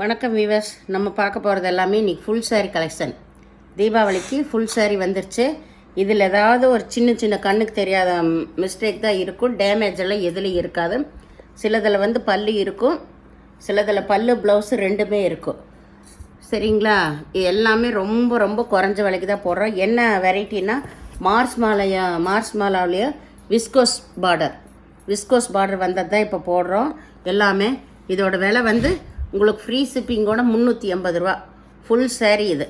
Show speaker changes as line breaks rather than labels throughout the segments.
வணக்கம் வீவர்ஸ். நம்ம பார்க்க போகிறது எல்லாமே இன்றைக்கி ஃபுல் சாரீ கலெக்ஷன். தீபாவளிக்கு ஃபுல் சாரீ வந்துருச்சு. இதில் ஏதாவது ஒரு சின்ன சின்ன கண்ணுக்கு தெரியாத மிஸ்டேக் தான் இருக்கும். டேமேஜ் எல்லாம் எதுலேயும் இருக்காது. சிலதில் வந்து பல்லு இருக்கும், சிலதில் பல்லு ப்ளவுஸு ரெண்டுமே இருக்கும். சரிங்களா? இது எல்லாமே ரொம்ப ரொம்ப குறைஞ்ச விலைக்கு தான் போடுறோம். என்ன வெரைட்டின்னா மார்ஸ் மாலாவிலேயே விஸ்கோஸ் பார்டர் வந்தது தான் இப்போ போடுறோம் எல்லாமே. இதோட விலை வந்து உங்களுக்கு ஃப்ரீ ஷிப்பிங்கோட 380 ரூபா. ஃபுல் சாரீ. இது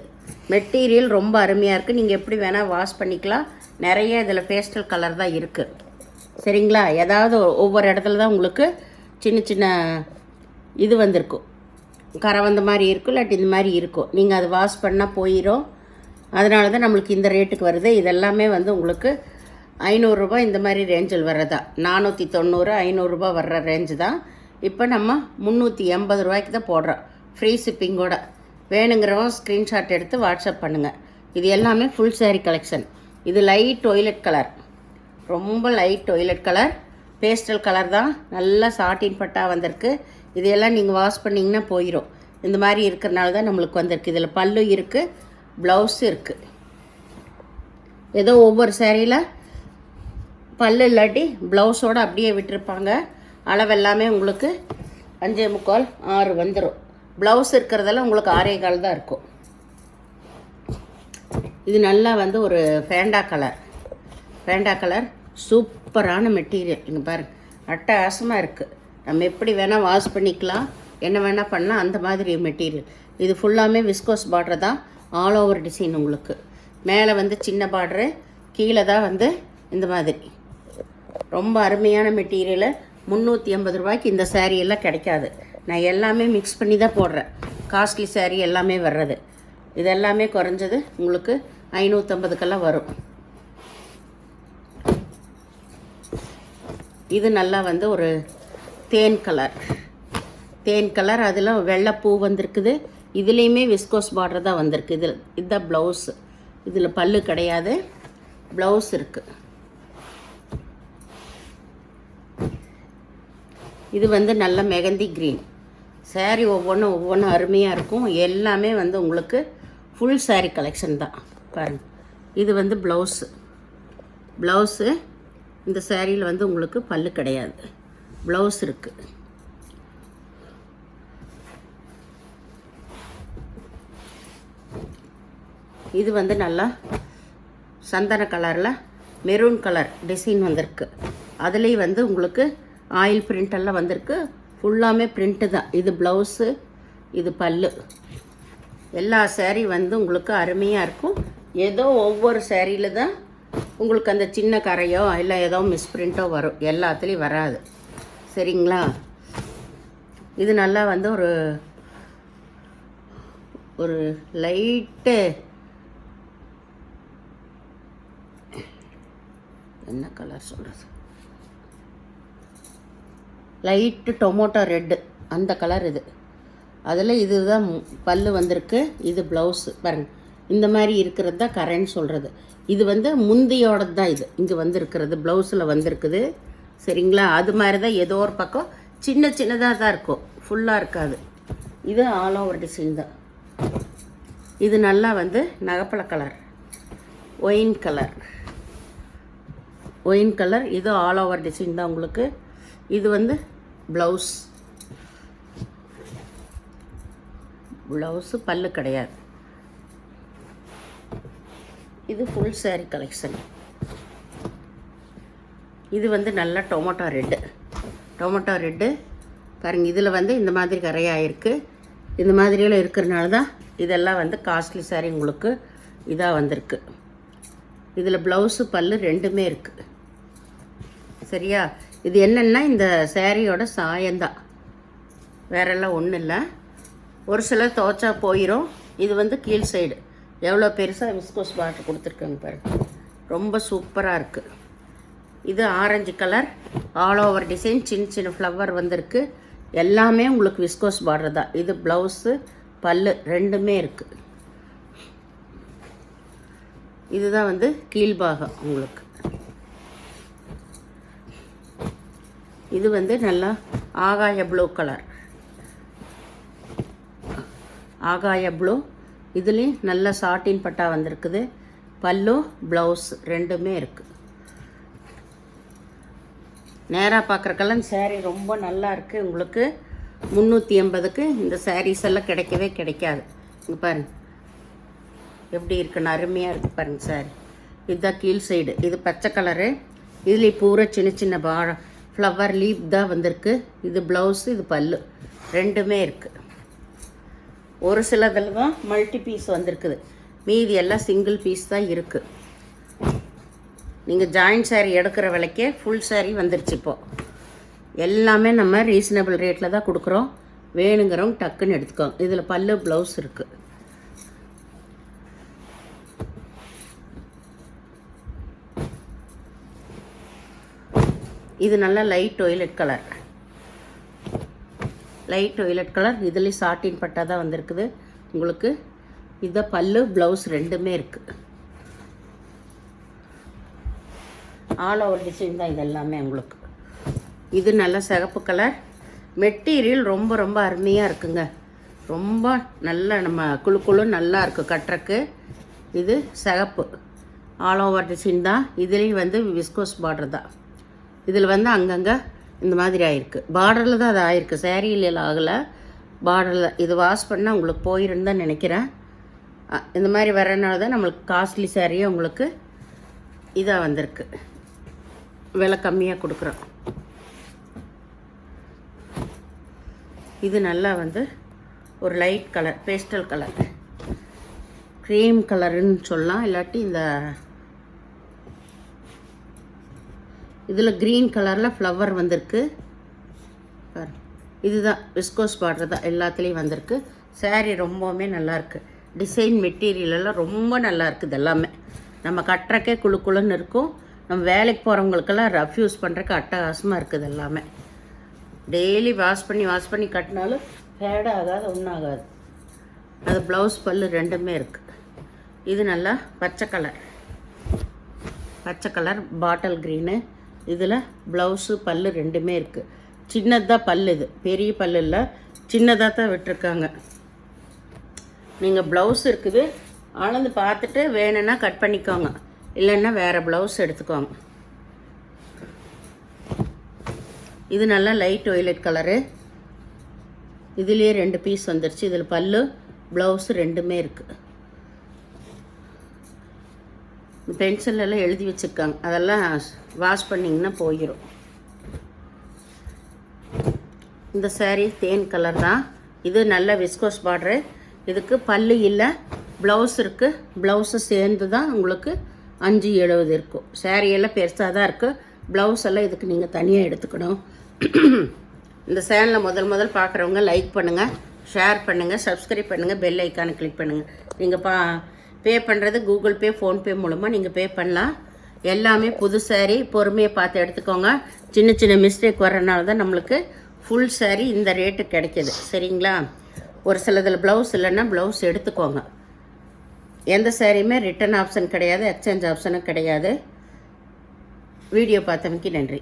மெட்டீரியல் ரொம்ப அருமையாக இருக்குது. நீங்கள் எப்படி வேணால் வாஷ் பண்ணிக்கலாம். நிறைய இதில் பேஸ்டல் கலர் தான் இருக்குது. சரிங்களா? ஏதாவது ஒவ்வொரு இடத்துல தான் உங்களுக்கு சின்ன சின்ன இது வந்திருக்கும், கரை வந்த மாதிரி இருக்கும், இல்லாட்டி இந்த மாதிரி இருக்கும். நீங்கள் அதை வாஷ் பண்ணால் போயிடும். அதனால தான் நம்மளுக்கு இந்த ரேட்டுக்கு வருது. இதெல்லாமே வந்து உங்களுக்கு 500 ரூபா இந்த மாதிரி ரேஞ்சில் வர்றதா. 490 500 ரூபா வர்ற ரேஞ்சு தான். இப்போ நம்ம 380 ரூபாய்க்கு தான் போடுறோம் ஃப்ரீ ஷிப்பிங்கோட. வேணுங்கிறவங்க ஸ்க்ரீன்ஷாட் எடுத்து வாட்ஸ்அப் பண்ணுங்கள். இது எல்லாமே ஃபுல் சாரீ கலெக்ஷன். இது லைட் ஒய்லட் கலர், ரொம்ப light violet colour, pastel colour தான். நல்லா சாட்டின் பட்டா வந்திருக்கு. இதையெல்லாம் நீங்கள் வாஷ் பண்ணிங்கன்னா போயிடும். இந்த மாதிரி இருக்கிறனால தான் நம்மளுக்கு வந்திருக்கு. இதில் பல்லு இருக்குது, ப்ளவுஸு இருக்குது. ஏதோ ஒவ்வொரு சாரியில் பல்லு இல்லாட்டி ப்ளவுஸோடு அப்படியே விட்டுருப்பாங்க. அளவெல்லாமே உங்களுக்கு 5.25 6 வந்துடும். ப்ளவுஸ் இருக்கிறதெல்லாம் உங்களுக்கு 6.25 தான் இருக்கும். இது நல்லா வந்து ஒரு ஃபேண்டா கலர் சூப்பரான மெட்டீரியல். இங்கே பாருங்கள், அட்டகாசமாக இருக்குது. நம்ம எப்படி வேணால் வாஷ் பண்ணிக்கலாம், என்ன வேணால் பண்ணலாம், அந்த மாதிரி மெட்டீரியல். இது ஃபுல்லாமே விஸ்கோஸ் பார்டர் தான். All over design. உங்களுக்கு மேலே வந்து சின்ன பார்டரு, கீழே தான் வந்து இந்த மாதிரி. ரொம்ப அருமையான மெட்டீரியலு. 380 ரூபாய்க்கு இந்த சாரீ எல்லாம் கிடைக்காது. நான் எல்லாமே மிக்ஸ் பண்ணி தான் போடுறேன். காஸ்ட்லி சாரீ எல்லாமே வர்றது. இது எல்லாமே குறைஞ்சது உங்களுக்கு 550 வரும். இது நல்லா வந்து ஒரு தேன் கலர், அதில் வெள்ளைப்பூ வந்திருக்குது. இதுலேயுமே விஸ்கோஸ் பார்டர் தான் வந்திருக்கு. இதுதான் ப்ளவுஸு. இதில் பல்லு கிடையாது, ப்ளவுஸ் இருக்குது. இது வந்து நல்ல மெகந்தி க்ரீன் சாரீ. ஒவ்வொன்றும் அருமையாக இருக்கும். எல்லாமே வந்து உங்களுக்கு ஃபுல் சாரீ கலெக்ஷன் தான். பாருங்கள், இது வந்து ப்ளவுஸு. இந்த சாரியில் வந்து உங்களுக்கு பல்லு கிடையாது, ப்ளவுஸ் இருக்குது. இது வந்து நல்லா சந்தன கலரில் மெரூன் கலர் டிசைன் வந்திருக்கு. அதுலேயும் வந்து உங்களுக்கு ஆயில் பிரிண்டெல்லாம் வந்திருக்கு. ஃபுல்லாமே பிரிண்ட்டு தான். இது ப்ளவுஸு, இது பல்லு. எல்லா சாரீ வந்து உங்களுக்கு அருமையாக இருக்கும். ஏதோ ஒவ்வொரு சாரியில் தான் உங்களுக்கு அந்த சின்ன கரையோ இல்லை ஏதோ மிஸ்பிரிண்ட்டோ வரும், எல்லாத்துலேயும் வராது. சரிங்களா? இது நல்லா வந்து ஒரு லைட்டு என்ன கலர் சொல்கிறது, லைட்டு டொமேட்டோ ரெட்டு, அந்த கலர் இது. அதில் இதுதான் பல்லு வந்திருக்கு. இது ப்ளவுஸு. பாருங்கள், இந்த மாதிரி இருக்கிறது தான் கரைன்னு சொல்கிறது. இது வந்து முந்தியோடது தான். இது இங்கே வந்திருக்கிறது ப்ளவுஸில் வந்திருக்குது. சரிங்களா? அது மாதிரி தான். ஏதோ ஒரு பக்கம் சின்னதாக தான் இருக்கும், ஃபுல்லாக இருக்காது. இது ஆல் ஓவர் டிசைன் தான். இது நல்லா வந்து நகப்பழ கலர், ஒயின் கலர். இது ஆல் ஓவர் டிசைன் தான் உங்களுக்கு. இது வந்து ப்ளவுஸு பல்லு கிடையாது. இது ஃபுல் சாரீ கலெக்ஷன். இது வந்து நல்லா டொமேட்டோ ரெட்டு பாருங்கள். இதில் வந்து இந்த மாதிரி கரையாயிருக்கு. இந்த மாதிரியெல்லாம் இருக்கிறனால தான் இதெல்லாம் வந்து காஸ்ட்லி சாரீ உங்களுக்கு இதாக வந்திருக்கு. இதில் ப்ளவுஸு பல்லு ரெண்டுமே இருக்குது. சரியா? இது என்னென்னா இந்த சாரியோட சாயந்தான், வேறெல்லாம் ஒன்றும் இல்லை. ஒரு சிலர் துவைச்சா போயிடும். இது வந்து கீழ் சைடு எவ்வளோ பெருசாக விஸ்கோஸ் பார்டர் கொடுத்துருக்காங்க பாருங்கள், ரொம்ப சூப்பராக இருக்குது. இது orange colour, all over design, சின்ன ஃப்ளவர் வந்திருக்கு. எல்லாமே உங்களுக்கு விஸ்கோஸ் பார்டர் தான். இது ப்ளவுஸு பல்லு ரெண்டுமே இருக்குது. இதுதான் வந்து கீழ்பாகம் உங்களுக்கு. இது வந்து நல்லா ஆகாய ப்ளூ கலர். ஆகாய ப்ளூ. இதுலேயும் நல்ல சாட்டின் பட்டா வந்திருக்குது. பல்லு ப்ளவுஸ் ரெண்டுமே இருக்குது. நேராக பார்க்குறக்கெல்லாம் சாரீ ரொம்ப நல்லா இருக்குது. உங்களுக்கு 380க்கு இந்த சாரீஸ் எல்லாம் கிடைக்கவே கிடைக்காது. இங்கே பாருங்கள் எப்படி இருக்குன்னு, அருமையாக இருக்குது பாருங்கள் சாரீ. இதுதான் கீழ் சைடு. இது பச்சை கலரு. இதுலேயும் பூரா சின்ன சின்ன ஃப்ளவர் லீப் தான் வந்திருக்கு. இது ப்ளவுஸு, இது பல்லு ரெண்டுமே இருக்குது. ஒரு சிலதில் தான் மல்டி பீஸ் வந்திருக்குது. மீதி எல்லாம் சிங்கிள் பீஸ் தான் இருக்குது. நீங்கள் ஜாயின்ட் சாரீ எடுக்கிற விலைக்கே ஃபுல் சாரீ வந்துருச்சு. இப்போது எல்லாமே நம்ம ரீசனபிள் ரேட்டில் தான் கொடுக்குறோம். வேணுங்கிறவங்க டக்குன்னு எடுத்துக்கோங்க. இதில் பல்லு ப்ளவுஸ் இருக்குது. இது நல்லா light violet colour. Light violet colour. இதுலேயும் சாட்டின் பட்டா தான் வந்திருக்குது உங்களுக்கு. இதுதான் பல்லு ப்ளவுஸ் ரெண்டுமே இருக்குது. ஆல் ஓவர் டிசைன் தான் இது எல்லாமே உங்களுக்கு. இது நல்ல சிகப்பு கலர். மெட்டீரியல் ரொம்ப ரொம்ப அருமையாக இருக்குங்க. ரொம்ப நல்ல நம்ம குழு நல்லா இருக்குது கட்டுறக்கு. இது சிகப்பு ஆல் ஓவர் டிசைன் தான். இதுலேயும் வந்து விஸ்கோஸ் பார்டர் தான். இதில் வந்து அங்கங்கே இந்த மாதிரி ஆயிருக்கு. பார்டரில் தான் அது ஆயிருக்கு. சேரீயில் ஆகலை, பார்டரில். இது வாஷ் பண்ணால் உங்களுக்கு போயிருன்னு தான் நினைக்கிறேன். இந்த மாதிரி வரனால தான் நம்மளுக்கு காஸ்ட்லி சாரியே உங்களுக்கு இதாக வந்திருக்கு. விலை கம்மியாக கொடுக்குறோம். இது நல்லா வந்து ஒரு light colour, pastel colour, cream கலருன்னு சொல்லலாம். இல்லாட்டி இந்த இதில் க்ரீன் கலரில் ஃப்ளவர் வந்திருக்கு. இதுதான் விஸ்கோஸ் பார்டர் தான் எல்லாத்துலேயும் வந்திருக்கு. சாரீ ரொம்பவுமே நல்லாயிருக்கு. டிசைன் மெட்டீரியல் எல்லாம் ரொம்ப நல்லா இருக்குது. எல்லாமே நம்ம கட்டுறக்கே குழுன்னு இருக்கும். நம்ம வேலைக்கு போகிறவங்களுக்கெல்லாம் ரஃப் யூஸ் பண்ணுறக்கு அட்டகாசமாக இருக்குது. எல்லாமே டெய்லி வாஷ் பண்ணி கட்டினாலும் ஃபேட் ஆகாது, ஒன்றும் ஆகாது. அது ப்ளவுஸ் பல்லு ரெண்டுமே இருக்குது. இது நல்லா பச்சை கலர் பாட்டில் க்ரீனு. இதில் ப்ளவுஸு பல்லு ரெண்டுமே இருக்குது. சின்னதாக பல்லு, இது பெரிய பல்லு இல்லை, சின்னதாக தான் விட்டுருக்காங்க. நீங்கள் ப்ளவுஸ் இருக்குது அளந்து பார்த்துட்டு வேணும்னா கட் பண்ணிக்கோங்க, இல்லைன்னா வேறு ப்ளவுஸ் எடுத்துக்கோங்க. இது நல்லா லைட் ஒய்லட் கலரு. இதுலேயே 2 பீஸ் வந்துருச்சு. இதில் பல்லு ப்ளவுஸு ரெண்டுமே இருக்குது. பென்சிலெல்லாம் எழுதி வச்சுருக்காங்க, அதெல்லாம் வாஷ் பண்ணிங்கன்னா போயிடும். இந்த சாரீ தேன் கலர் தான். இது நல்ல விஸ்கோஸ் பார்டரு. இதுக்கு பல்லு இல்லை, ப்ளவுஸ் இருக்குது. ப்ளவுஸு சேர்ந்து தான் உங்களுக்கு 570 இருக்கும். சாரியெல்லாம் பெருசாக தான் இருக்குது. ப்ளவுஸ் எல்லாம் இதுக்கு நீங்கள் தனியாக எடுத்துக்கணும். இந்த சேனலை முதல் பார்க்குறவங்க லைக் பண்ணுங்கள், ஷேர் பண்ணுங்கள், சப்ஸ்கிரைப் பண்ணுங்கள், பெல் ஐக்கானை கிளிக் பண்ணுங்கள். நீங்கள் பே பண்ணுறது கூகுள் பே, ஃபோன்பே மூலமாக நீங்கள் பே பண்ணலாம். எல்லாமே புது சாரீ, பொறுமையை பார்த்து எடுத்துக்கோங்க. சின்ன மிஸ்டேக் வர்றதுனால தான் நம்மளுக்கு ஃபுல் சாரீ இந்த ரேட்டு கிடைக்கிது. சரிங்களா? ஒரு சிலதில் ப்ளவுஸ் இல்லைன்னா ப்ளவுஸ் எடுத்துக்கோங்க. எந்த சாரியுமே ரிட்டன் ஆப்ஷன் கிடையாது, எக்ஸ்சேஞ்ச் ஆப்ஷனும் கிடையாது. வீடியோ பார்த்தமைக்கு நன்றி.